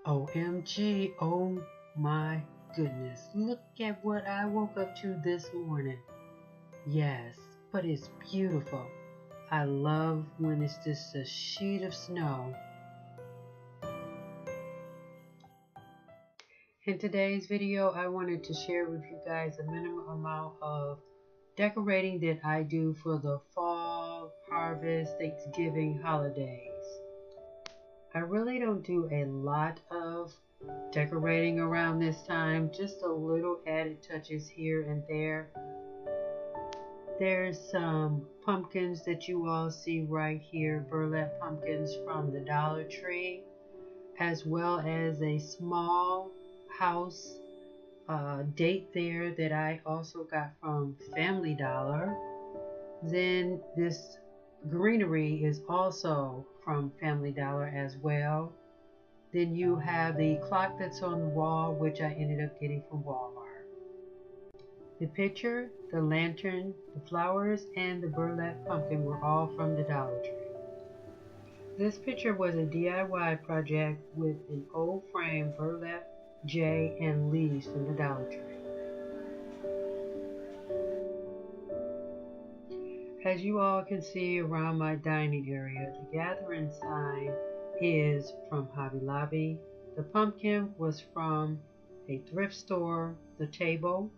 OMG, oh my goodness, look at what I woke up to this morning. Yes, but it's beautiful. I love when it's just a sheet of snow. In today's video, I wanted to share with you guys a minimum amount of decorating that I do for the fall, harvest, Thanksgiving holidays. I really don't do a lot of decorating around this time, just a little added touches here and there. There's some pumpkins that you all see right here, burlap pumpkins from the Dollar Tree, as well as a small house date there that I also got from Family Dollar. Then this greenery is also from Family Dollar as well. Then you have the clock that's on the wall, which I ended up getting from Walmart. The picture, the lantern, the flowers, and the burlap pumpkin were all from the Dollar Tree. This picture was a DIY project with an old frame, burlap, jay, and leaves from the Dollar Tree. As you all can see around my dining area, the gathering sign is from Hobby Lobby. The pumpkin was from a thrift store. The table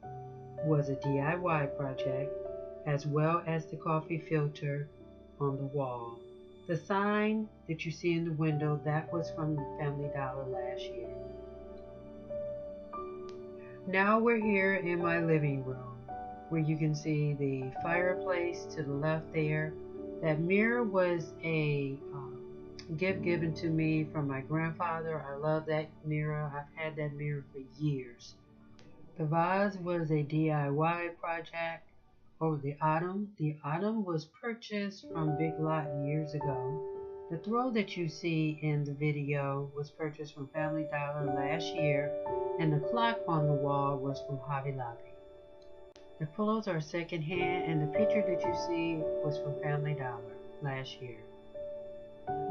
was a DIY project, as well as the coffee filter on the wall. The sign that you see in the window, that was from Family Dollar last year. Now we're here in my living room, where you can see the fireplace to the left there. That mirror was a gift given to me from my grandfather. I love that mirror. I've had that mirror for years. The vase was a DIY project over the autumn. The autumn was purchased from Big Lot years ago. The throw that you see in the video was purchased from Family Dollar last year, and the clock on the wall was from Hobby Lobby. The pillows are secondhand, and the picture that you see was from Family Dollar last year.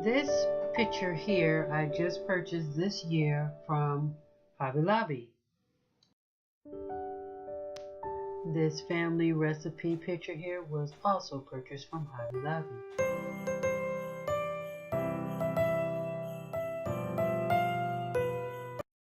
This picture here I just purchased this year from Hobby Lobby. This family recipe picture here was also purchased from Hobby Lobby.